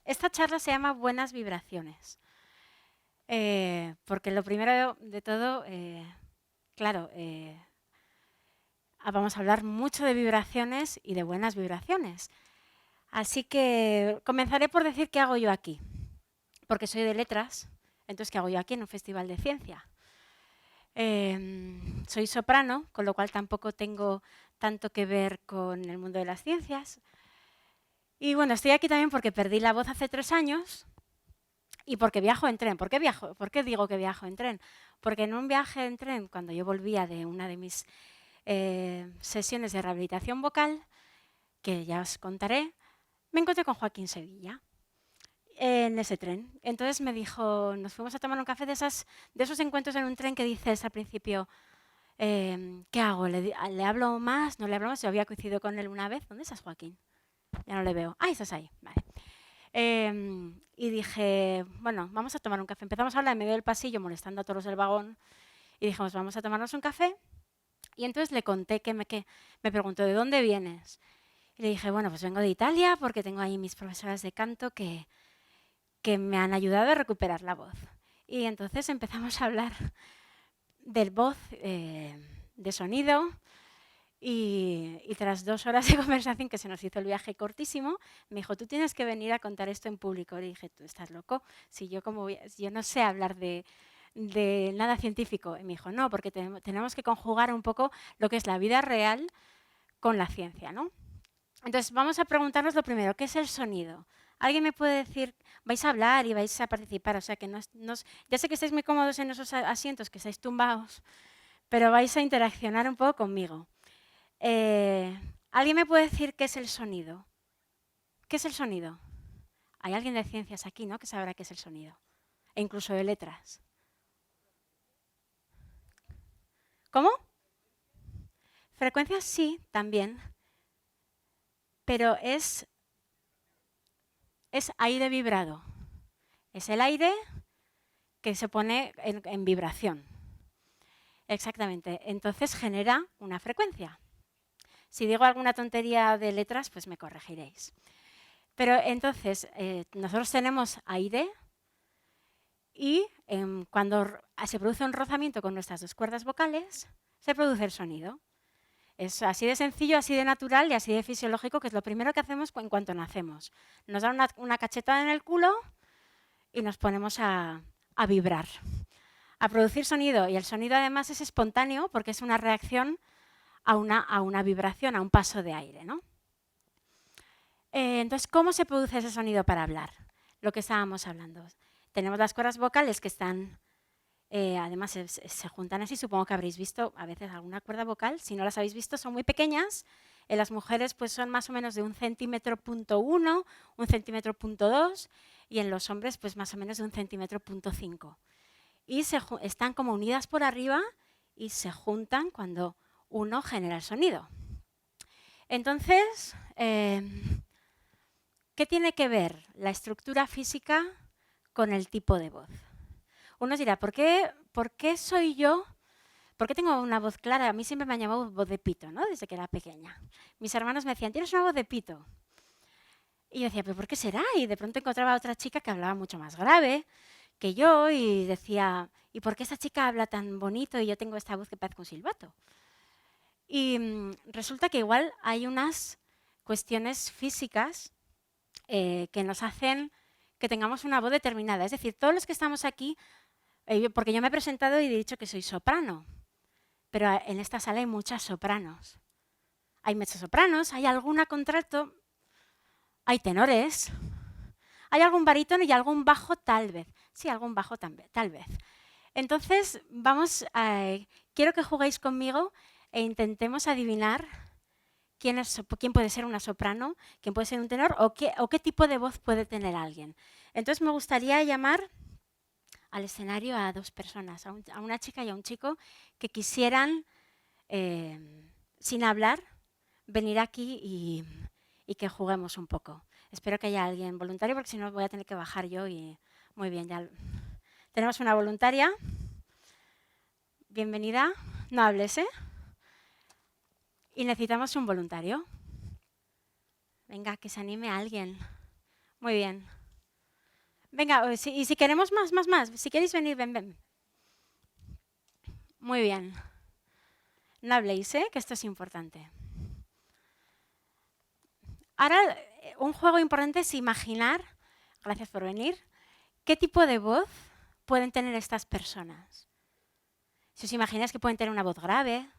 Esta charla se llama Buenas Vibraciones, porque lo primero de todo, claro, vamos a hablar mucho de vibraciones y de buenas vibraciones. Así que comenzaré por decir qué hago yo aquí, porque soy de letras, entonces ¿qué hago yo aquí en un festival de ciencia? Soy soprano, con lo cual tampoco tengo tanto que ver con el mundo de las ciencias. Y bueno, estoy aquí también porque perdí la voz hace 3 años y porque viajo en tren. ¿Por qué viajo? ¿Por qué digo que viajo en tren? Porque en un viaje en tren, cuando yo volvía de una de mis sesiones de rehabilitación vocal, que ya os contaré, me encontré con Joaquín Sevilla en ese tren. Entonces me dijo, nos fuimos a tomar un café de esos encuentros en un tren que dices al principio, ¿qué hago? ¿Le hablo más? ¿No le hablo más? Yo había coincidido con él una vez. ¿Dónde estás, Joaquín? Ya no le veo. Ah, estás ahí. Vale. Y dije, bueno, vamos a tomar un café. Empezamos a hablar en medio del pasillo, molestando a todos los del vagón. Y dijimos, vamos a tomarnos un café. Y entonces le conté que me preguntó, ¿de dónde vienes? Y le dije, bueno, pues vengo de Italia porque tengo ahí mis profesoras de canto que me han ayudado a recuperar la voz. Y entonces empezamos a hablar del voz, de sonido. Y tras 2 horas de conversación, que se nos hizo el viaje cortísimo, me dijo, tú tienes que venir a contar esto en público. Le dije, tú estás loco, si yo, yo no sé hablar de nada científico. Y me dijo, no, porque tenemos que conjugar un poco lo que es la vida real con la ciencia, ¿no? Entonces, vamos a preguntarnos lo primero, ¿qué es el sonido? ¿Alguien me puede decir, vais a hablar y vais a participar? O sea, que ya sé que estáis muy cómodos en esos asientos, que estáis tumbados, pero vais a interaccionar un poco conmigo. ¿Alguien me puede decir qué es el sonido? ¿Qué es el sonido? Hay alguien de ciencias aquí, ¿no?, que sabrá qué es el sonido. E incluso de letras. ¿Cómo? Frecuencias sí, también. Pero es aire vibrado. Es el aire que se pone en vibración. Exactamente. Entonces genera una frecuencia. Si digo alguna tontería de letras, pues me corregiréis. Pero entonces, nosotros tenemos aire y cuando se produce un rozamiento con nuestras 2 cuerdas vocales, se produce el sonido. Es así de sencillo, así de natural y así de fisiológico, que es lo primero que hacemos en cuanto nacemos. Nos dan una cachetada en el culo y nos ponemos a vibrar, a producir sonido. Y el sonido además es espontáneo porque es una reacción a una vibración, a un paso de aire, ¿no? Entonces, ¿cómo se produce ese sonido para hablar? Lo que estábamos hablando. Tenemos las cuerdas vocales que están, además se juntan así, supongo que habréis visto a veces alguna cuerda vocal. Si no las habéis visto, son muy pequeñas. En las mujeres pues son más o menos de 1,1 cm, 1,2 cm, y en los hombres pues más o menos de 1,5 cm. Y están como unidas por arriba y se juntan cuando uno genera el sonido. Entonces, ¿qué tiene que ver la estructura física con el tipo de voz? Uno dirá, ¿por qué soy yo? ¿Por qué tengo una voz clara? A mí siempre me han llamado voz de pito, ¿no? Desde que era pequeña. Mis hermanos me decían, tienes una voz de pito. Y yo decía, ¿pero por qué será? Y de pronto encontraba a otra chica que hablaba mucho más grave que yo y decía, ¿y por qué esta chica habla tan bonito y yo tengo esta voz que parece un silbato? Y resulta que igual hay unas cuestiones físicas que nos hacen que tengamos una voz determinada. Es decir, todos los que estamos aquí, porque yo me he presentado y he dicho que soy soprano, pero en esta sala hay muchas sopranos. Hay mezzosopranos, hay alguna contralto, hay tenores, hay algún barítono y algún bajo tal vez. Sí, algún bajo tal vez. Entonces, quiero que juguéis conmigo e intentemos adivinar quién puede ser una soprano, quién puede ser un tenor o qué tipo de voz puede tener alguien. Entonces me gustaría llamar al escenario a 2 personas, a una chica y a un chico que quisieran, sin hablar, venir aquí y que juguemos un poco. Espero que haya alguien voluntario porque si no voy a tener que bajar yo y muy bien, ya tenemos una voluntaria. Bienvenida, no hables, ¿eh? Y necesitamos un voluntario. Venga, que se anime a alguien. Muy bien. Venga, y si queremos más. Si queréis venir, ven. Muy bien. No habléis, que esto es importante. Ahora, un juego importante es imaginar, gracias por venir, qué tipo de voz pueden tener estas personas. Si os imagináis que pueden tener una voz grave,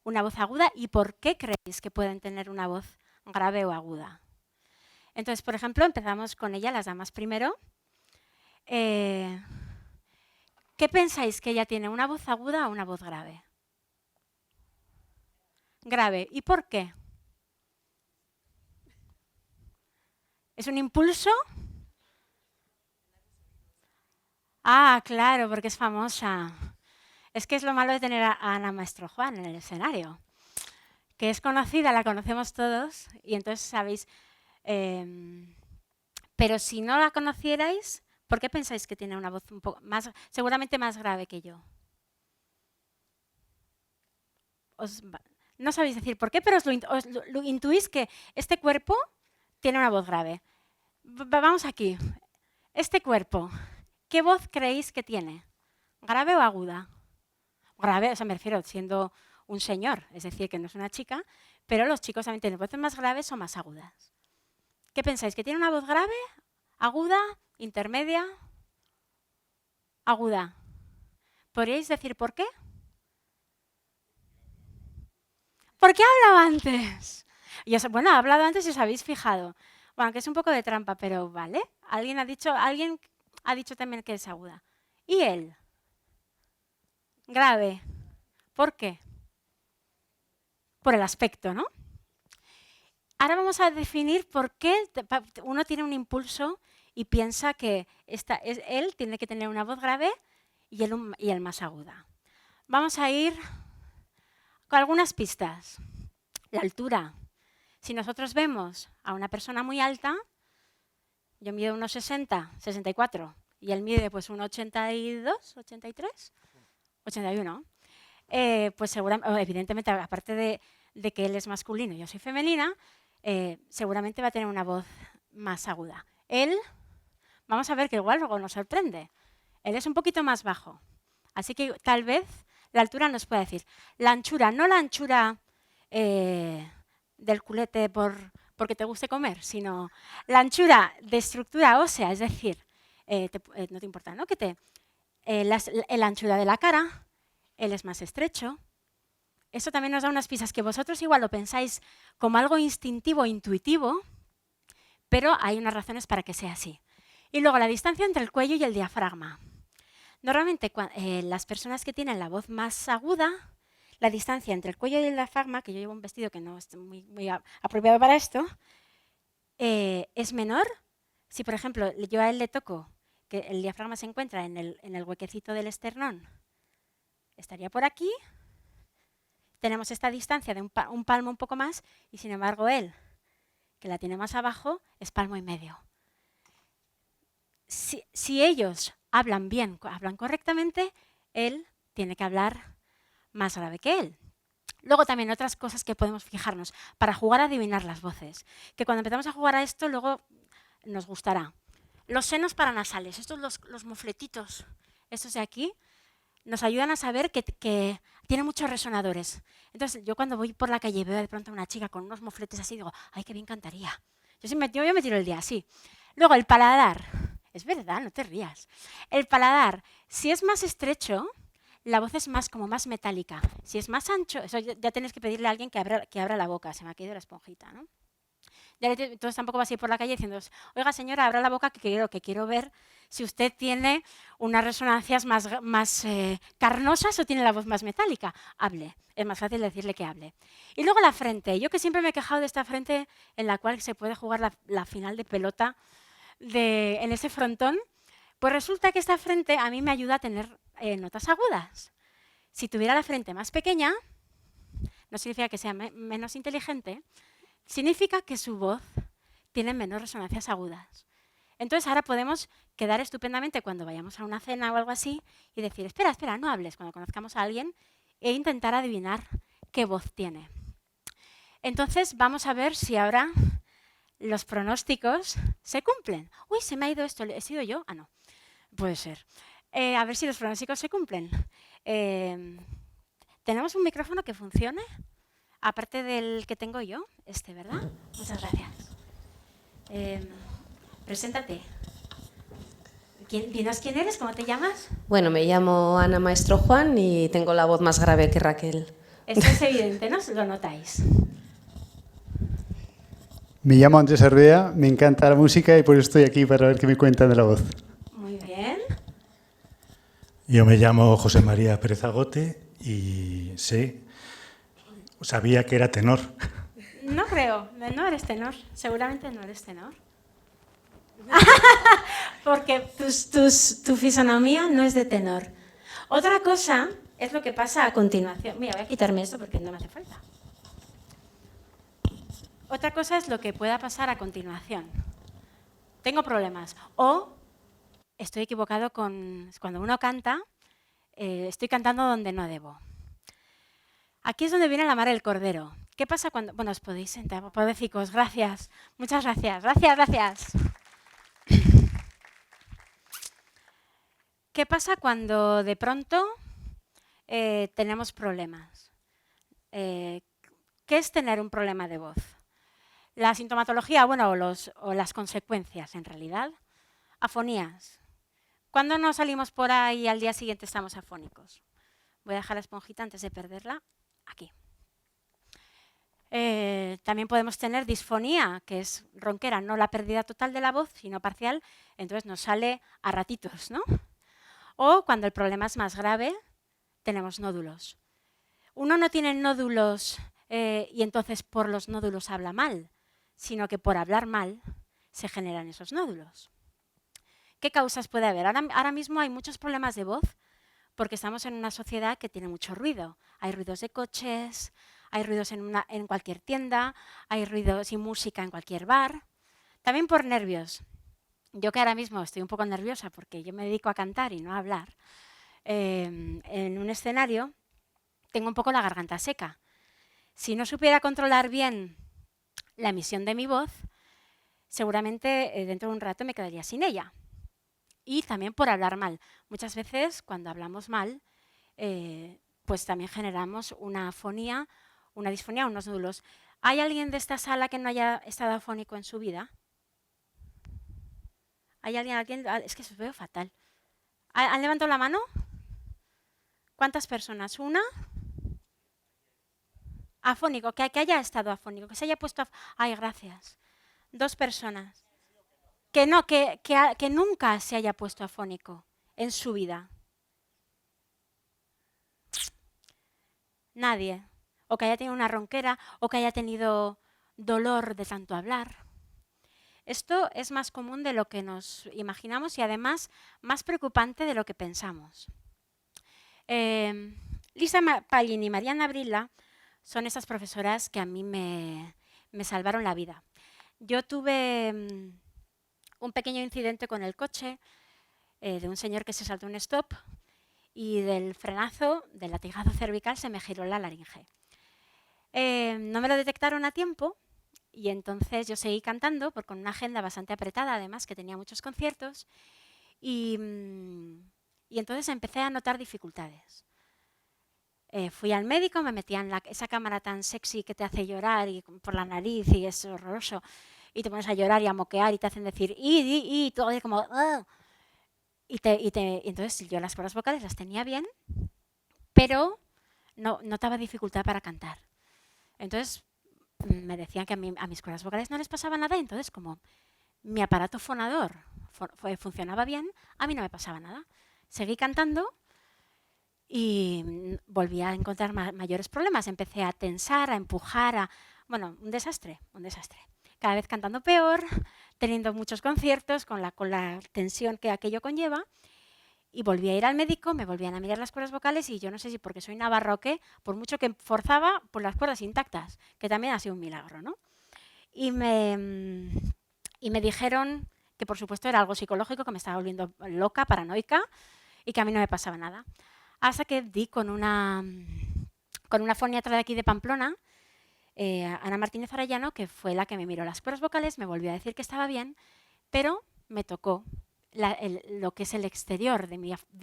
una voz aguda, ¿y por qué creéis que pueden tener una voz grave o aguda? Entonces, por ejemplo, empezamos con ella, las damas primero. ¿Qué pensáis que ella tiene, una voz aguda o una voz grave? Grave. ¿Y por qué? ¿Es un impulso? Ah, claro, porque es famosa. Es que es lo malo de tener a Ana Maestro Juan en el escenario, que es conocida, la conocemos todos, y entonces sabéis. Pero si no la conocierais, ¿por qué pensáis que tiene una voz un poco más, seguramente más grave que yo? No sabéis decir por qué, pero lo intuís que este cuerpo tiene una voz grave. Vamos aquí. Este cuerpo, ¿qué voz creéis que tiene? ¿Grave o aguda? Grave, o sea, me refiero siendo un señor, es decir, que no es una chica, pero los chicos también tienen voces más graves o más agudas. ¿Qué pensáis? ¿Que tiene una voz grave, aguda, intermedia? Aguda. ¿Podríais decir por qué? ¿Por qué ha hablado antes? Bueno, ha hablado antes y os habéis fijado. Bueno, que es un poco de trampa, pero vale. Alguien ha dicho también que es aguda. ¿Y él? Grave. ¿Por qué? Por el aspecto, ¿no? Ahora vamos a definir por qué uno tiene un impulso y piensa que él tiene que tener una voz grave y él más aguda. Vamos a ir con algunas pistas. La altura. Si nosotros vemos a una persona muy alta, yo mido unos 60, 64, y él mide pues unos 82, 83, 81, pues seguramente, evidentemente, aparte de que él es masculino y yo soy femenina, seguramente va a tener una voz más aguda. Él, vamos a ver que igual luego nos sorprende, él es un poquito más bajo, así que tal vez la altura nos puede decir. La anchura, no la anchura del culete porque te guste comer, sino la anchura de estructura ósea, es decir, no te importa, ¿no? La anchura de la cara, él es más estrecho. Eso también nos da unas pistas que vosotros igual lo pensáis como algo instintivo, intuitivo, pero hay unas razones para que sea así. Y luego la distancia entre el cuello y el diafragma. Normalmente las personas que tienen la voz más aguda, la distancia entre el cuello y el diafragma, que yo llevo un vestido que no es muy apropiado para esto, es menor. Si, por ejemplo, yo a él le toco que el diafragma se encuentra en el huequecito del esternón, estaría por aquí. Tenemos esta distancia de un palmo un poco más y, sin embargo, él, que la tiene más abajo, es palmo y medio. Si ellos hablan bien, hablan correctamente, él tiene que hablar más grave que él. Luego también otras cosas que podemos fijarnos para jugar a adivinar las voces, que cuando empezamos a jugar a esto luego nos gustará. Los senos paranasales, estos los mofletitos, estos de aquí, nos ayudan a saber que tiene muchos resonadores. Entonces yo cuando voy por la calle y veo de pronto a una chica con unos mofletes así, digo, ¡ay, qué bien cantaría! Yo me tiro el día así. Luego el paladar, es verdad, no te rías. El paladar, si es más estrecho, la voz es como más metálica. Si es más ancho, eso ya tienes que pedirle a alguien que abra la boca. Se me ha caído la esponjita, ¿no? Entonces tampoco vas a ir por la calle diciendo, oiga señora, abra la boca que quiero ver si usted tiene unas resonancias más carnosas o tiene la voz más metálica. Hable, es más fácil decirle que hable. Y luego la frente. Yo que siempre me he quejado de esta frente en la cual se puede jugar la final de pelota en ese frontón, pues resulta que esta frente a mí me ayuda a tener notas agudas. Si tuviera la frente más pequeña, no significa que sea menos inteligente, significa que su voz tiene menos resonancias agudas. Entonces ahora podemos quedar estupendamente cuando vayamos a una cena o algo así y decir, espera, no hables cuando conozcamos a alguien e intentar adivinar qué voz tiene. Entonces vamos a ver si ahora los pronósticos se cumplen. Uy, se me ha ido esto, ¿he sido yo? Ah, no, puede ser. A ver si los pronósticos se cumplen. ¿Tenemos un micrófono que funcione? Aparte del que tengo yo, ¿verdad? Muchas gracias. Preséntate. Dinos quién eres, ¿cómo te llamas? Bueno, me llamo Ana Maestro Juan y tengo la voz más grave que Raquel. Esto es evidente, ¿no? Lo notáis. Me llamo Andrés Arbea, me encanta la música y por eso estoy aquí para ver qué me cuentan de la voz. Muy bien. Yo me llamo José María Pérez Agote y sabía que era tenor. No creo, no eres tenor, seguramente no eres tenor. Porque tu fisonomía no es de tenor. Otra cosa es lo que pasa a continuación. Mira, voy a quitarme esto porque no me hace falta. Otra cosa es lo que pueda pasar a continuación. Tengo problemas. O estoy equivocado con... Cuando uno canta, estoy cantando donde no debo. Aquí es donde viene la mar del cordero. ¿Qué pasa cuando...? Bueno, os podéis sentar, pobrecicos, gracias. Muchas gracias, gracias. ¿Qué pasa cuando de pronto tenemos problemas? ¿Qué es tener un problema de voz? La sintomatología, bueno, o las consecuencias en realidad. Afonías. ¿Cuándo nos salimos por ahí y al día siguiente estamos afónicos? Voy a dejar la esponjita antes de perderla. Aquí. También podemos tener disfonía, que es ronquera, no la pérdida total de la voz, sino parcial, entonces nos sale a ratitos, ¿no? O cuando el problema es más grave, tenemos nódulos. Uno no tiene nódulos y entonces por los nódulos habla mal, sino que por hablar mal se generan esos nódulos. ¿Qué causas puede haber? Ahora mismo hay muchos problemas de voz porque estamos en una sociedad que tiene mucho ruido. Hay ruidos de coches, hay ruidos en cualquier tienda, hay ruidos y música en cualquier bar. También por nervios. Yo que ahora mismo estoy un poco nerviosa porque yo me dedico a cantar y no a hablar, en un escenario tengo un poco la garganta seca. Si no supiera controlar bien la emisión de mi voz, seguramente dentro de un rato me quedaría sin ella. Y también por hablar mal. Muchas veces cuando hablamos mal, pues también generamos una afonía, una disfonía, unos nódulos. ¿Hay alguien de esta sala que no haya estado afónico en su vida? ¿Hay alguien? Es que os veo fatal. ¿Han levantado la mano? ¿Cuántas personas? ¿Una? Afónico, que haya estado afónico, que se haya puesto... Ay, gracias. 2 personas. Que no, que nunca se haya puesto afónico en su vida. Nadie. O que haya tenido una ronquera, o que haya tenido dolor de tanto hablar. Esto es más común de lo que nos imaginamos y además más preocupante de lo que pensamos. Lisa Pallini y Mariana Brilla son esas profesoras que a mí me salvaron la vida. Yo tuve un pequeño incidente con el coche de un señor que se saltó un stop y del frenazo, del latigazo cervical, se me giró la laringe. No me lo detectaron a tiempo y entonces yo seguí cantando con una agenda bastante apretada, además, que tenía muchos conciertos y entonces empecé a notar dificultades. Fui al médico, me metía en esa cámara tan sexy que te hace llorar y por la nariz y es horroroso y te pones a llorar y a moquear y te hacen decir y todo es como y entonces yo las cuerdas vocales las tenía bien, pero no notaba dificultad para cantar. Entonces me decían que a mis cuerdas vocales no les pasaba nada y entonces como mi aparato fonador funcionaba bien, a mí no me pasaba nada. Seguí cantando y volví a encontrar mayores problemas. Empecé a tensar, a empujar, bueno, un desastre. Cada vez cantando peor, teniendo muchos conciertos con la tensión que aquello conlleva. Y volví a ir al médico, me volvían a mirar las cuerdas vocales y yo no sé si porque soy navarra o qué, por mucho que forzaba, por las cuerdas intactas, que también ha sido un milagro, ¿no? Y me dijeron que por supuesto era algo psicológico, que me estaba volviendo loca, paranoica y que a mí no me pasaba nada. Hasta que di con una foniatra de aquí de Pamplona Ana Martínez Arellano, que fue la que me miró las cuerdas vocales, me volvió a decir que estaba bien, pero me tocó lo que es el exterior de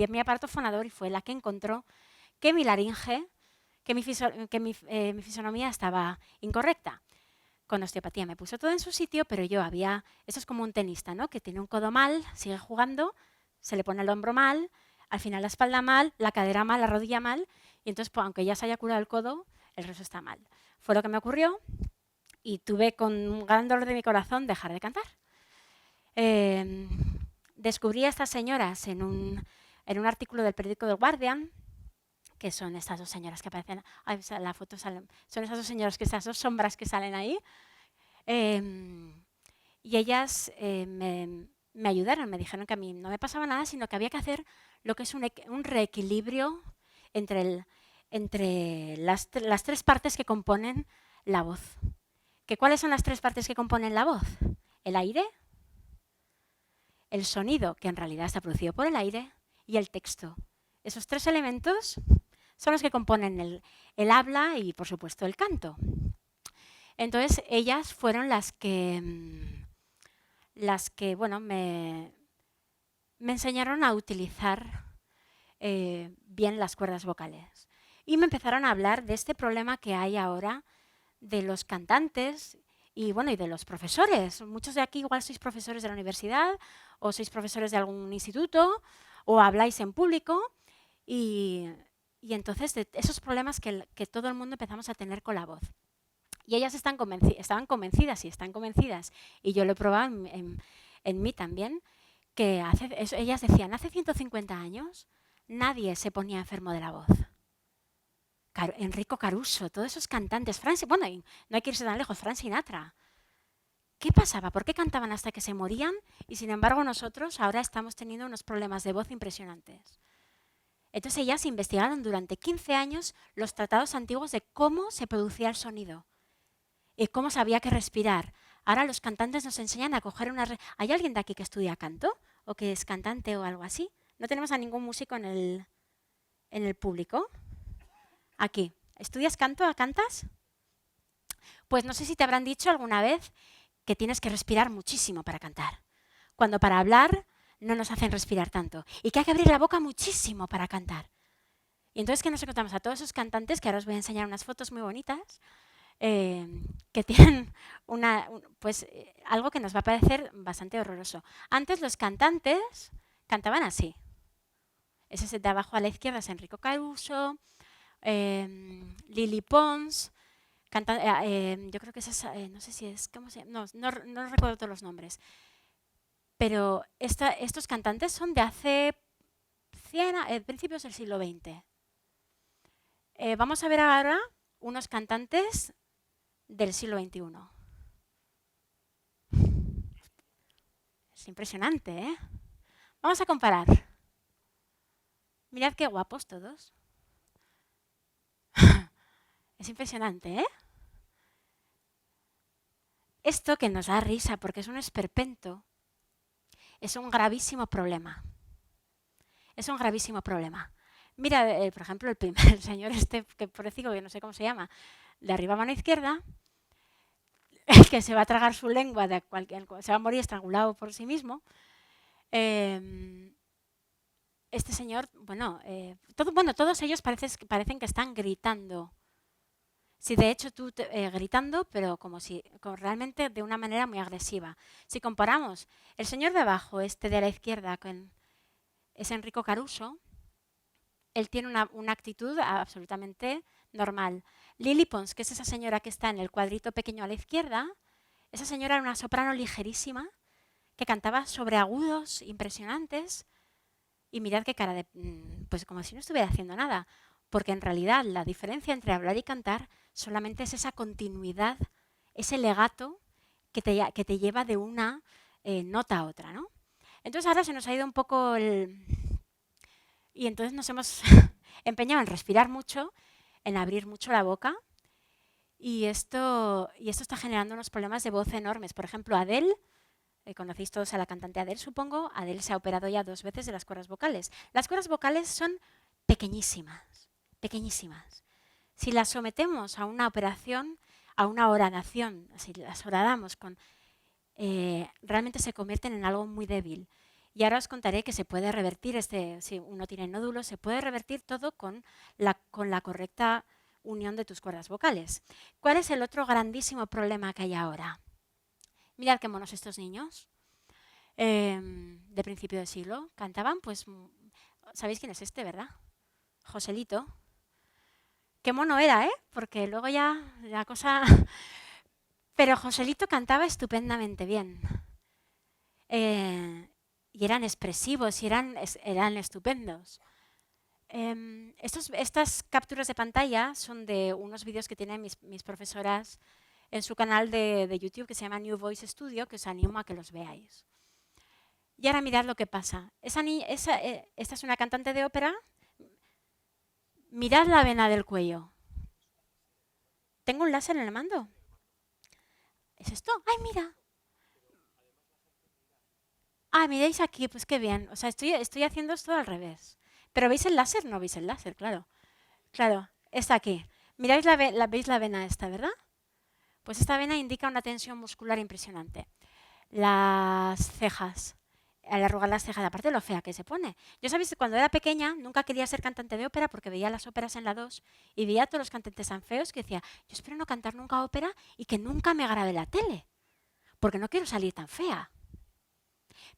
mi aparato fonador y fue la que encontró que mi laringe, que mi fisonomía estaba incorrecta. Con osteopatía me puso todo en su sitio, pero eso es como un tenista, ¿no? Que tiene un codo mal, sigue jugando, se le pone el hombro mal, al final la espalda mal, la cadera mal, la rodilla mal, y entonces, pues, aunque ya se haya curado el codo, el resto está mal. Fue lo que me ocurrió y tuve con un gran dolor de mi corazón dejar de cantar. Descubrí a estas señoras en un artículo del periódico The Guardian, que son estas dos señoras que aparecen, la foto son esas dos señoras, esas dos sombras que salen ahí, y ellas me ayudaron, me dijeron que a mí no me pasaba nada, sino que había que hacer lo que es un reequilibrio entre las tres partes que componen la voz. ¿Cuáles son las tres partes que componen la voz? El aire, el sonido, que en realidad está producido por el aire, y el texto. Esos tres elementos son los que componen el habla y, por supuesto, el canto. Entonces, ellas fueron las que bueno, me enseñaron a utilizar bien las cuerdas vocales. Y me empezaron a hablar de este problema que hay ahora de los cantantes y de los profesores. Muchos de aquí igual sois profesores de la universidad o sois profesores de algún instituto o habláis en público y entonces de esos problemas que todo el mundo empezamos a tener con la voz. Y ellas estaban convencidas y están convencidas, y yo lo he probado en mí también, que ellas decían, hace 150 años nadie se ponía enfermo de la voz. Enrico Caruso, todos esos cantantes, no hay que irse tan lejos, Frank Sinatra. ¿Qué pasaba? ¿Por qué cantaban hasta que se morían? Y sin embargo nosotros ahora estamos teniendo unos problemas de voz impresionantes. Entonces ellas investigaron durante 15 años los tratados antiguos de cómo se producía el sonido y cómo se había que respirar. Ahora los cantantes nos enseñan a coger ¿Hay alguien de aquí que estudia canto? ¿O que es cantante o algo así? No tenemos a ningún músico en el público. Aquí. ¿Estudias canto? ¿Cantas? Pues no sé si te habrán dicho alguna vez que tienes que respirar muchísimo para cantar. Cuando para hablar no nos hacen respirar tanto. Y que hay que abrir la boca muchísimo para cantar. Y entonces, ¿qué nos encontramos? A todos esos cantantes, que ahora os voy a enseñar unas fotos muy bonitas, que tienen algo que nos va a parecer bastante horroroso. Antes los cantantes cantaban así. Ese de abajo a la izquierda es Enrico Caruso, Lily Pons, yo creo que es esa, no sé si es, ¿cómo se llama? No recuerdo todos los nombres. Pero estos cantantes son de hace principios del siglo XX. Vamos a ver ahora unos cantantes del siglo XXI. Es impresionante, ¿eh? Vamos a comparar. Mirad qué guapos todos. Es impresionante, ¿eh? Esto que nos da risa porque es un esperpento es un gravísimo problema. Es un gravísimo problema. Mira, por ejemplo, el señor que pobrecito, que no sé cómo se llama, de arriba a mano izquierda, que se va a tragar su lengua, se va a morir estrangulado por sí mismo. Este señor, todos ellos parecen que están gritando. Sí, de hecho, gritando, pero como realmente de una manera muy agresiva. Si comparamos el señor de abajo, de la izquierda, es Enrico Caruso, él tiene una actitud absolutamente normal. Lily Pons, que es esa señora que está en el cuadrito pequeño a la izquierda, esa señora era una soprano ligerísima que cantaba sobre agudos impresionantes y mirad qué cara pues como si no estuviera haciendo nada, porque en realidad la diferencia entre hablar y cantar solamente es esa continuidad, ese legato que te lleva de una nota a otra, ¿no? Entonces ahora se nos ha ido un poco y entonces nos hemos empeñado en respirar mucho, en abrir mucho la boca, y esto está generando unos problemas de voz enormes. Por ejemplo, Adele, conocéis todos a la cantante Adele, supongo. Adele se ha operado ya 2 veces de las cuerdas vocales. Las cuerdas vocales son pequeñísimas, pequeñísimas. Si las sometemos a una operación, a una horadación, si las horadamos realmente se convierten en algo muy débil. Y ahora os contaré que se puede revertir, si uno tiene nódulos, se puede revertir todo con la correcta unión de tus cuerdas vocales. ¿Cuál es el otro grandísimo problema que hay ahora? Mirad qué monos estos niños de principio de siglo. Cantaban, pues, ¿sabéis quién es este, verdad? Joselito. Qué mono era, ¿eh? Porque luego ya la cosa... Pero Joselito cantaba estupendamente bien. Y eran expresivos y eran estupendos. Estas capturas de pantalla son de unos vídeos que tienen mis profesoras en su canal de YouTube que se llama New Voice Studio, que os animo a que los veáis. Y ahora mirad lo que pasa. Esta es una cantante de ópera. Mirad la vena del cuello. Tengo un láser en el mando. ¿Es esto? ¡Ay, mira! Ah, miráis aquí, pues qué bien. O sea, estoy haciendo esto al revés. ¿Pero veis el láser? No veis el láser, claro. Claro, está aquí. Miráis veis la vena esta, ¿verdad? Pues esta vena indica una tensión muscular impresionante. Las cejas, al arrugar las cejas, aparte de lo fea que se pone. Yo sabéis que cuando era pequeña nunca quería ser cantante de ópera porque veía las óperas en la 2 y veía a todos los cantantes tan feos que decía, yo espero no cantar nunca ópera y que nunca me grabe la tele, porque no quiero salir tan fea.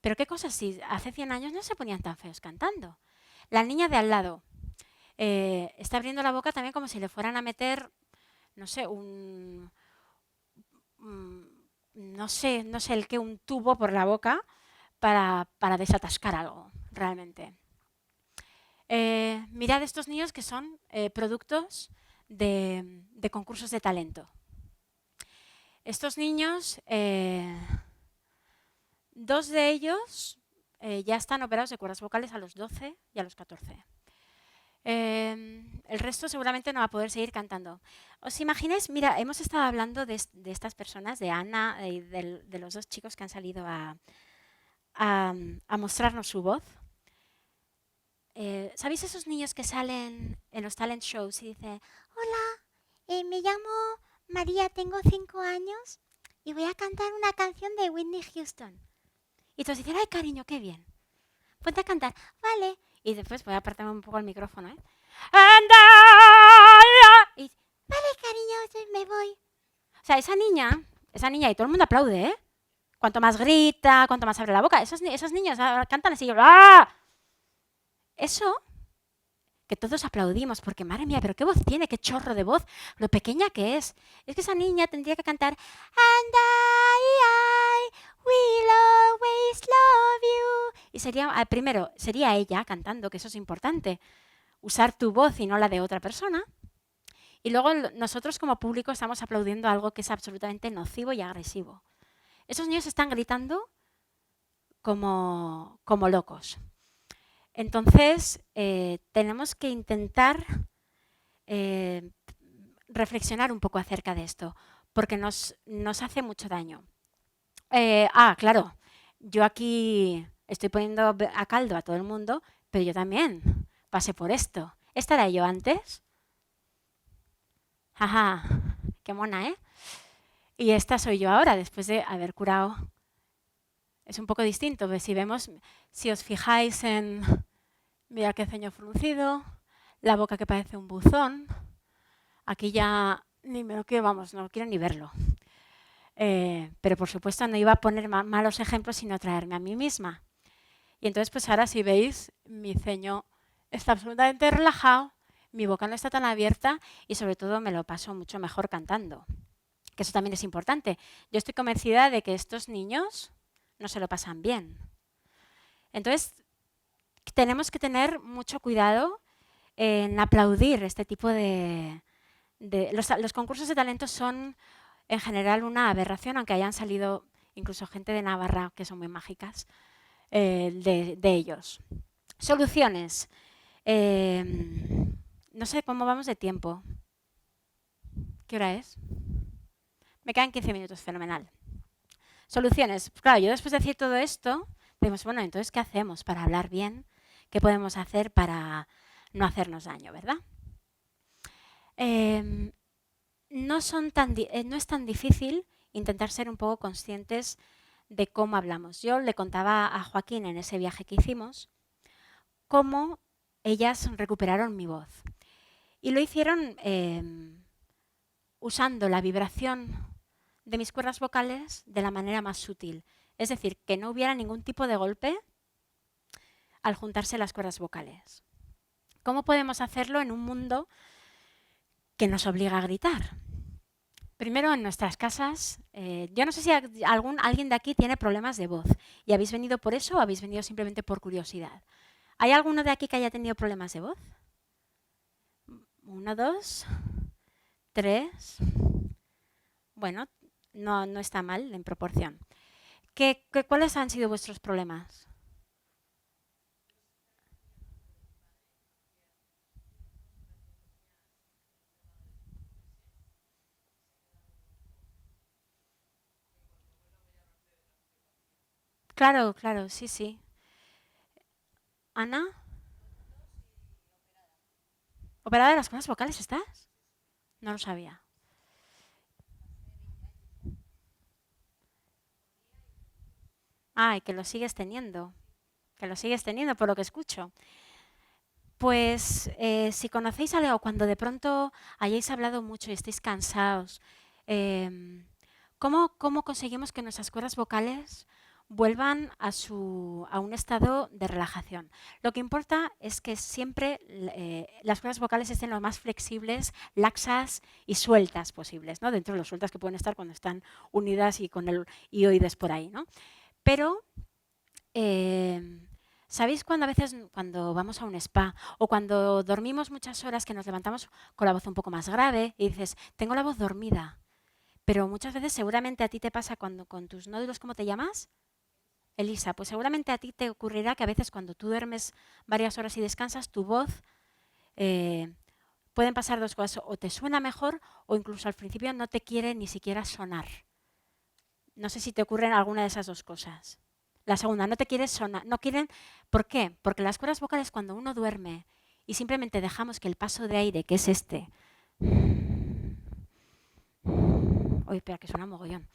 Pero qué cosa, si hace 100 años no se ponían tan feos cantando. La niña de al lado está abriendo la boca también como si le fueran a meter, no sé, no sé el qué, un tubo por la boca para desatascar algo, realmente. Mirad estos niños que son productos de concursos de talento. Estos niños, 2 de ellos ya están operados de cuerdas vocales a los 12 y a los 14. El resto seguramente no va a poder seguir cantando. ¿Os imagináis? Mira, hemos estado hablando de estas personas, de Ana y de los 2 chicos que han salido a mostrarnos su voz. ¿Sabéis esos niños que salen en los talent shows y dicen, hola, me llamo María, tengo 5 años y voy a cantar una canción de Whitney Houston? Y todos dicen, ay, cariño, qué bien. Ponte a cantar, vale. Y después voy a apartarme un poco el micrófono, ¿eh? Y, vale, cariño, me voy. O sea, esa niña, y todo el mundo aplaude, ¿eh? Cuanto más grita, cuanto más abre la boca. Esos niños cantan así, ¡ah! Eso, que todos aplaudimos, porque madre mía, pero qué voz tiene, qué chorro de voz, lo pequeña que es. Es que esa niña tendría que cantar, and I will always love you. Y sería, primero, sería ella cantando, que eso es importante, usar tu voz y no la de otra persona. Y luego nosotros como público estamos aplaudiendo algo que es absolutamente nocivo y agresivo. Esos niños están gritando como locos. Entonces, tenemos que intentar reflexionar un poco acerca de esto, porque nos hace mucho daño. Claro, yo aquí estoy poniendo a caldo a todo el mundo, pero yo también pasé por esto. ¿Esta era yo antes? Ajá, qué mona, ¿eh? Y esta soy yo ahora, después de haber curado. Es un poco distinto, si os fijáis en, mira qué ceño fruncido, la boca que parece un buzón, aquí ya ni me lo quiero, vamos, no quiero ni verlo. Pero por supuesto no iba a poner malos ejemplos sino traerme a mí misma. Y entonces pues ahora si veis, mi ceño está absolutamente relajado, mi boca no está tan abierta y sobre todo me lo paso mucho mejor cantando, que eso también es importante. Yo estoy convencida de que estos niños no se lo pasan bien. Entonces tenemos que tener mucho cuidado en aplaudir este tipo de... Los concursos de talento son en general una aberración, aunque hayan salido incluso gente de Navarra, que son muy mágicas, de ellos. Soluciones. No sé cómo vamos de tiempo. ¿Qué hora es? Me quedan 15 minutos, fenomenal. Soluciones. Claro, yo después de decir todo esto, decimos, bueno, entonces, ¿qué hacemos para hablar bien? ¿Qué podemos hacer para no hacernos daño, verdad? no es tan difícil intentar ser un poco conscientes de cómo hablamos. Yo le contaba a Joaquín en ese viaje que hicimos cómo ellas recuperaron mi voz. Y lo hicieron usando la vibración de mis cuerdas vocales de la manera más sutil. Es decir, que no hubiera ningún tipo de golpe al juntarse las cuerdas vocales. ¿Cómo podemos hacerlo en un mundo que nos obliga a gritar? Primero, en nuestras casas, yo no sé si alguien de aquí tiene problemas de voz y habéis venido por eso o habéis venido simplemente por curiosidad. ¿Hay alguno de aquí que haya tenido problemas de voz? 1, 2, 3. Bueno, no está mal en proporción. ¿Cuáles han sido vuestros problemas? Claro, claro, sí, sí. Ana, ¿operada de las cuerdas vocales estás? No lo sabía. Y que lo sigues teniendo. Que lo sigues teniendo, por lo que escucho. Pues si conocéis algo, cuando de pronto hayáis hablado mucho y estéis cansados, ¿cómo conseguimos que nuestras cuerdas vocales vuelvan a un estado de relajación? Lo que importa es que siempre las cuerdas vocales estén lo más flexibles, laxas y sueltas posibles, ¿no? Dentro de lo sueltas que pueden estar cuando están unidas y con el ioides por ahí, ¿no? Pero ¿sabéis cuando a veces cuando vamos a un spa o cuando dormimos muchas horas que nos levantamos con la voz un poco más grave y dices, tengo la voz dormida? Pero muchas veces seguramente a ti te pasa cuando con tus nódulos, ¿cómo te llamas? Elisa, pues seguramente a ti te ocurrirá que a veces cuando tú duermes varias horas y descansas, tu voz, pueden pasar dos cosas, o te suena mejor o incluso al principio no te quiere ni siquiera sonar. No sé si te ocurren alguna de esas dos cosas. La segunda, no te quieres sonar, no quieren, ¿por qué? Porque las cuerdas vocales cuando uno duerme y simplemente dejamos que el paso de aire, que es este, espera, que suena mogollón.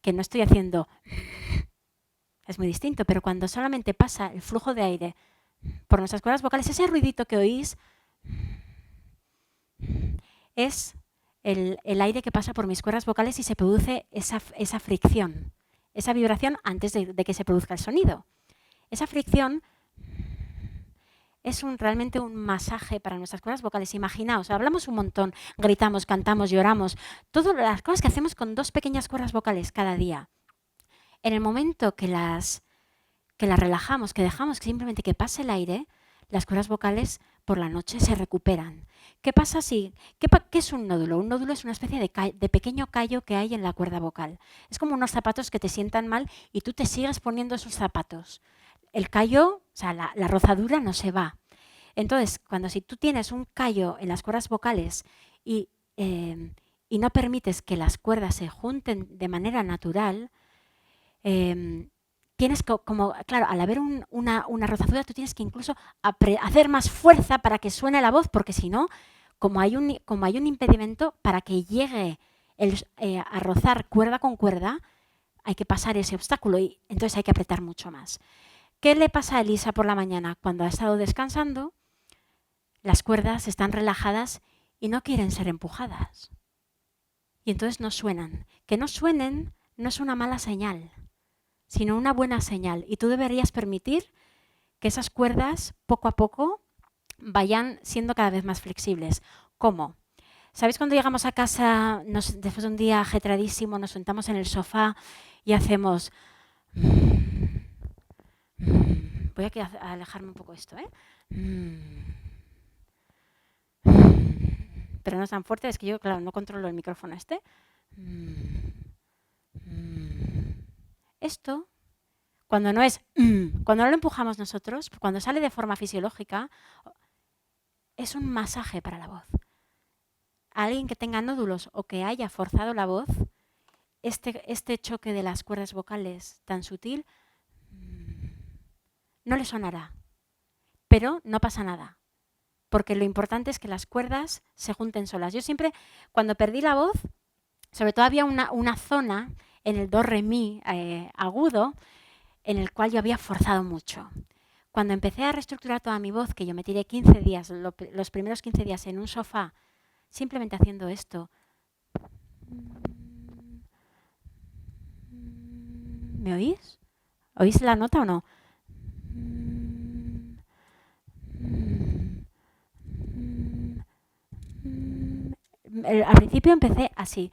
Que no estoy haciendo, es muy distinto, pero cuando solamente pasa el flujo de aire por nuestras cuerdas vocales, ese ruidito que oís es el aire que pasa por mis cuerdas vocales y se produce esa fricción, esa vibración antes de que se produzca el sonido. Esa fricción es realmente un masaje para nuestras cuerdas vocales. Imaginaos, hablamos un montón, gritamos, cantamos, lloramos, todas las cosas que hacemos con dos pequeñas cuerdas vocales cada día. En el momento que las relajamos, que dejamos simplemente que pase el aire, las cuerdas vocales por la noche se recuperan. ¿Qué pasa si? ¿Qué es un nódulo? Un nódulo es una especie de pequeño callo que hay en la cuerda vocal. Es como unos zapatos que te sientan mal y tú te sigues poniendo esos zapatos. El callo, o sea, la rozadura no se va. Entonces, si tú tienes un callo en las cuerdas vocales y no permites que las cuerdas se junten de manera natural, tienes claro, al haber una rozadura, tú tienes que incluso hacer más fuerza para que suene la voz, porque si no, como hay un impedimento para que llegue a rozar cuerda con cuerda, hay que pasar ese obstáculo y entonces hay que apretar mucho más. ¿Qué le pasa a Elisa por la mañana? Cuando ha estado descansando, las cuerdas están relajadas y no quieren ser empujadas. Y entonces no suenan. Que no suenen no es una mala señal, sino una buena señal. Y tú deberías permitir que esas cuerdas, poco a poco, vayan siendo cada vez más flexibles. ¿Cómo? ¿Sabéis cuando llegamos a casa, después de un día ajetradísimo, nos sentamos en el sofá y hacemos... Voy a alejarme un poco esto, ¿eh? Pero no es tan fuerte, es que yo, claro, no controlo el micrófono este. Esto, cuando no lo empujamos nosotros, cuando sale de forma fisiológica, es un masaje para la voz. A alguien que tenga nódulos o que haya forzado la voz, este choque de las cuerdas vocales tan sutil no le sonará. pero no pasa nada, porque lo importante es que las cuerdas se junten solas. Yo siempre, cuando perdí la voz, sobre todo había una zona en el do, re, mi agudo, en el cual yo había forzado mucho. Cuando empecé a reestructurar toda mi voz, que yo me tiré 15 días, los primeros 15 días en un sofá, simplemente haciendo esto. ¿Me oís? ¿Oís la nota o no? Al principio empecé así.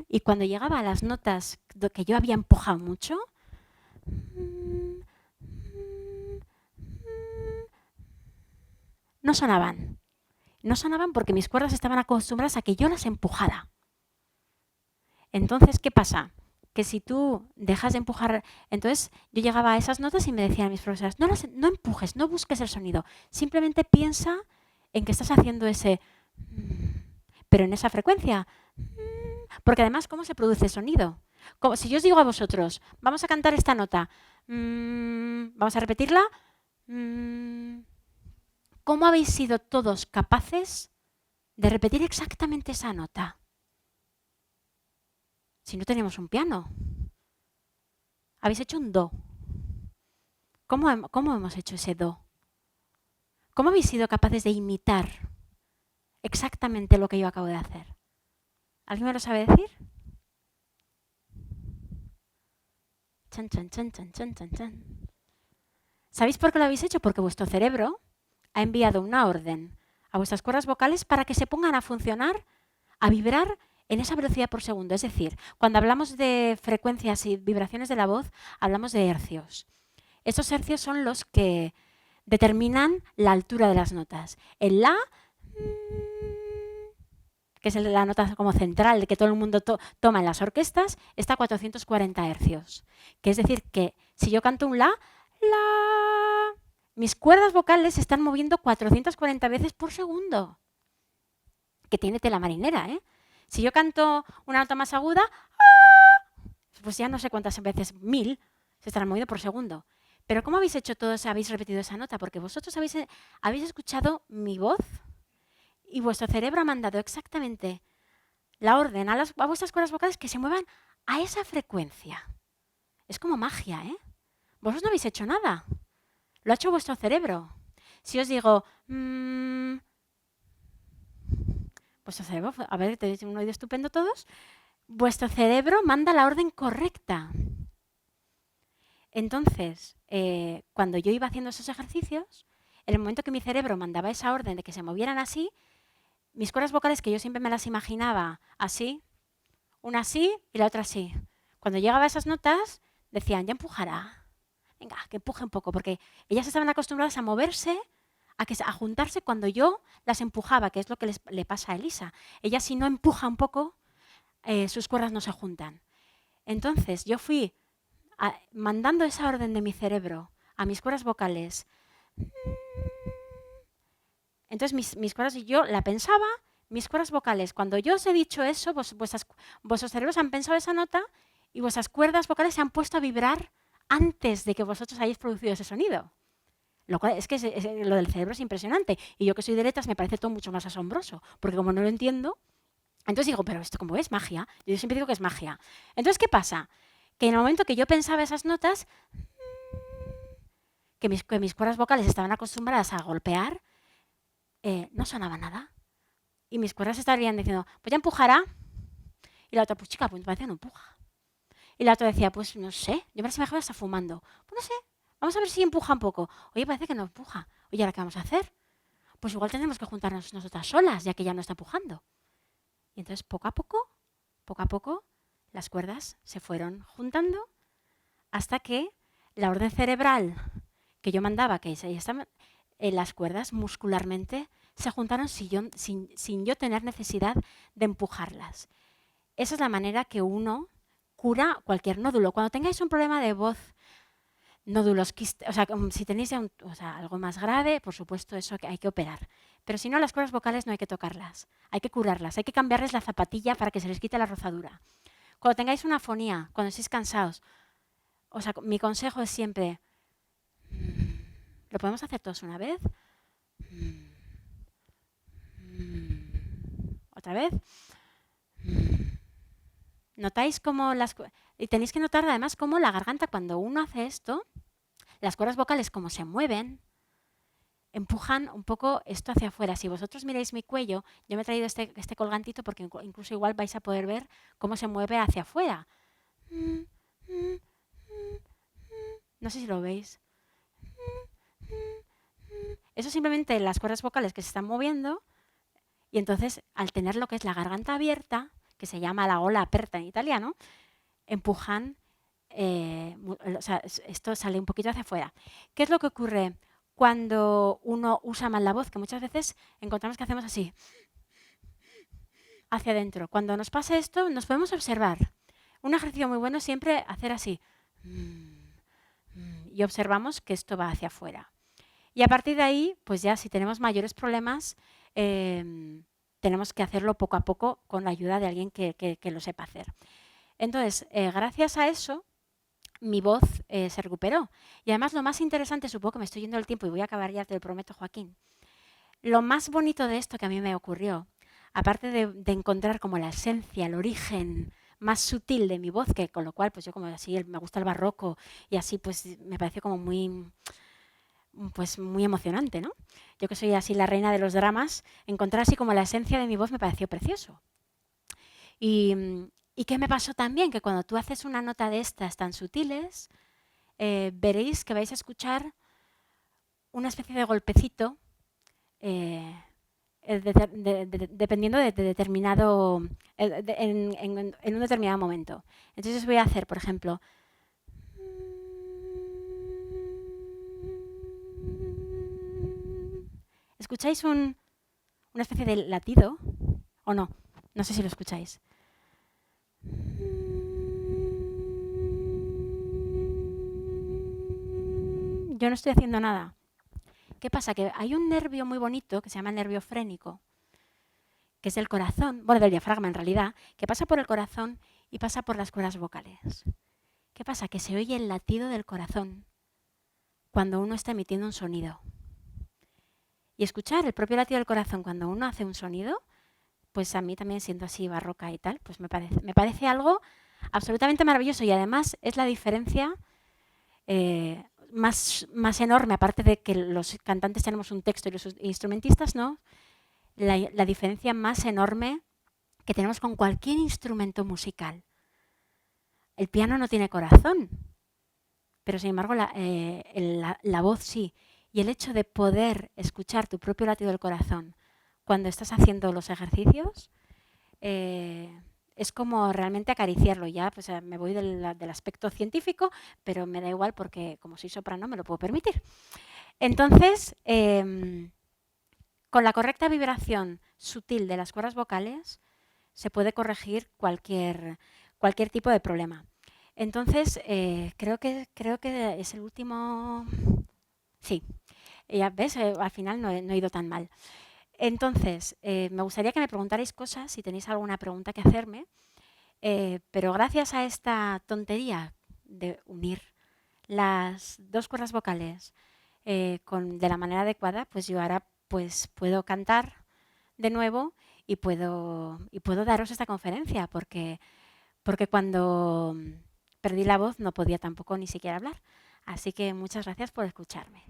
Y cuando llegaba a las notas que yo había empujado mucho, no sonaban. No sonaban porque mis cuerdas estaban acostumbradas a que yo las empujara. Entonces, ¿qué pasa? Que si tú dejas de empujar, entonces yo llegaba a esas notas y me decían mis profesoras, no empujes, no busques el sonido, simplemente piensa en que estás haciendo ese, pero en esa frecuencia. Porque además, ¿cómo se produce sonido? Como si yo os digo a vosotros, vamos a cantar esta nota, vamos a repetirla, ¿cómo habéis sido todos capaces de repetir exactamente esa nota? Si no tenemos un piano. Habéis hecho un do. ¿Cómo hemos hecho ese do? ¿Cómo habéis sido capaces de imitar exactamente lo que yo acabo de hacer? ¿Alguien me lo sabe decir? Chan, chan, chan, chan, chan, chan, chan. ¿Sabéis por qué lo habéis hecho? Porque vuestro cerebro ha enviado una orden a vuestras cuerdas vocales para que se pongan a funcionar, a vibrar en esa velocidad por segundo. Es decir, cuando hablamos de frecuencias y vibraciones de la voz, hablamos de hercios. Esos hercios son los que determinan la altura de las notas. El la, que es la nota como central que todo el mundo toma en las orquestas, está a 440 hercios. Que es decir, que si yo canto un la, mis cuerdas vocales se están moviendo 440 veces por segundo. Que tiene tela marinera, ¿eh? Si yo canto una nota más aguda, pues ya no sé cuántas veces, 1000, se estarán moviendo por segundo. Pero ¿cómo habéis hecho todos, habéis repetido esa nota? Porque vosotros habéis escuchado mi voz y vuestro cerebro ha mandado exactamente la orden a vuestras cuerdas vocales que se muevan a esa frecuencia. Es como magia, ¿eh? Vosotros no habéis hecho nada. Lo ha hecho vuestro cerebro. Si os digo, vuestro cerebro, a ver, tenéis un oído estupendo todos, vuestro cerebro manda la orden correcta. Entonces, cuando yo iba haciendo esos ejercicios, en el momento que mi cerebro mandaba esa orden de que se movieran así, mis cuerdas vocales, que yo siempre me las imaginaba así, una así y la otra así. Cuando llegaba a esas notas, decían, ya empujará. Venga, que empuje un poco, porque ellas estaban acostumbradas a moverse, a juntarse cuando yo las empujaba, que es lo que le pasa a Elisa. Ella, si no empuja un poco, sus cuerdas no se juntan. Entonces, yo fui mandando esa orden de mi cerebro a mis cuerdas vocales. Entonces mis cuerdas, y yo la pensaba, mis cuerdas vocales, cuando yo os he dicho eso, vuestros cerebros han pensado esa nota y vuestras cuerdas vocales se han puesto a vibrar antes de que vosotros hayáis producido ese sonido. Lo cual es que lo del cerebro es impresionante. Y yo que soy de letras me parece todo mucho más asombroso, porque como no lo entiendo, entonces digo, pero esto como es magia. Yo siempre digo que es magia. Entonces, ¿qué pasa? Que en el momento que yo pensaba esas notas, que mis cuerdas vocales estaban acostumbradas a golpear, no sonaba nada. Y mis cuerdas estarían diciendo, pues ya empujará. Y la otra, pues chica, pues parece que no empuja. Y la otra decía, pues no sé, yo parece que me está fumando. Pues no sé, vamos a ver si empuja un poco. Oye, parece que no empuja. Oye, ¿ahora qué vamos a hacer? Pues igual tenemos que juntarnos nosotras solas, ya que ya no está empujando. Y entonces, poco a poco, las cuerdas se fueron juntando hasta que la orden cerebral que yo mandaba, que estaban, las cuerdas muscularmente se juntaron sin yo tener necesidad de empujarlas. Esa es la manera que uno cura cualquier nódulo. Cuando tengáis un problema de voz, nódulos, o sea, si tenéis ya algo más grave, por supuesto, eso hay que operar. Pero si no, las cuerdas vocales no hay que tocarlas, hay que curarlas, hay que cambiarles la zapatilla para que se les quite la rozadura. Cuando tengáis una afonía, cuando estéis cansados, mi consejo es siempre ¿Lo podemos hacer todos una vez? ¿Otra vez? ¿Notáis cómo y tenéis que notar además cómo la garganta, cuando uno hace esto, las cuerdas vocales como se mueven, empujan un poco esto hacia afuera. Si vosotros miráis mi cuello, yo me he traído este colgantito porque incluso igual vais a poder ver cómo se mueve hacia afuera. No sé si lo veis. Eso simplemente las cuerdas vocales que se están moviendo, y entonces al tener lo que es la garganta abierta, que se llama la gola aperta en italiano, empujan, o sea, esto sale un poquito hacia afuera. ¿Qué es lo que ocurre cuando uno usa mal la voz? Que muchas veces encontramos que hacemos así, hacia adentro. Cuando nos pasa esto, nos podemos observar. Un ejercicio muy bueno es siempre hacer así. Y observamos que esto va hacia afuera. Y a partir de ahí, pues ya si tenemos mayores problemas, tenemos que hacerlo poco a poco con la ayuda de alguien que lo sepa hacer. Entonces, gracias a eso, mi voz se recuperó. Y además lo más interesante, supongo que me estoy yendo el tiempo y voy a acabar ya, te lo prometo, Joaquín. Lo más bonito de esto que a mí me ocurrió, aparte de encontrar como la esencia, el origen más sutil de mi voz, que con lo cual, pues yo como así me gusta el barroco y así pues me pareció como muy emocionante, ¿no? Yo que soy así la reina de los dramas, encontrar así como la esencia de mi voz me pareció precioso. ¿Y qué me pasó también? Que cuando tú haces una nota de estas tan sutiles, veréis que vais a escuchar una especie de golpecito dependiendo de determinado, en un determinado momento. Entonces voy a hacer, por ejemplo, ¿escucháis una especie de latido? ¿O no? No sé si lo escucháis. Yo no estoy haciendo nada. ¿Qué pasa? Que hay un nervio muy bonito que se llama el nervio frénico, que es el corazón, bueno, del diafragma en realidad, que pasa por el corazón y pasa por las cuerdas vocales. ¿Qué pasa? Que se oye el latido del corazón cuando uno está emitiendo un sonido. Y escuchar el propio latido del corazón cuando uno hace un sonido, pues a mí también, siendo así barroca y tal, pues me parece algo absolutamente maravilloso. Y además es la diferencia más enorme, aparte de que los cantantes tenemos un texto y los instrumentistas no, la diferencia más enorme que tenemos con cualquier instrumento musical. El piano no tiene corazón, pero sin embargo la voz sí. Y el hecho de poder escuchar tu propio latido del corazón cuando estás haciendo los ejercicios es como realmente acariciarlo. Ya pues, me voy del aspecto científico, pero me da igual porque como soy soprano me lo puedo permitir. Entonces, con la correcta vibración sutil de las cuerdas vocales se puede corregir cualquier tipo de problema. Entonces, creo que es el último... Sí, ya ves, al final no he ido tan mal. Entonces, me gustaría que me preguntarais cosas, si tenéis alguna pregunta que hacerme, pero gracias a esta tontería de unir las dos cuerdas vocales de la manera adecuada, pues yo ahora pues, puedo cantar de nuevo y puedo daros esta conferencia, porque cuando perdí la voz no podía tampoco ni siquiera hablar. Así que muchas gracias por escucharme.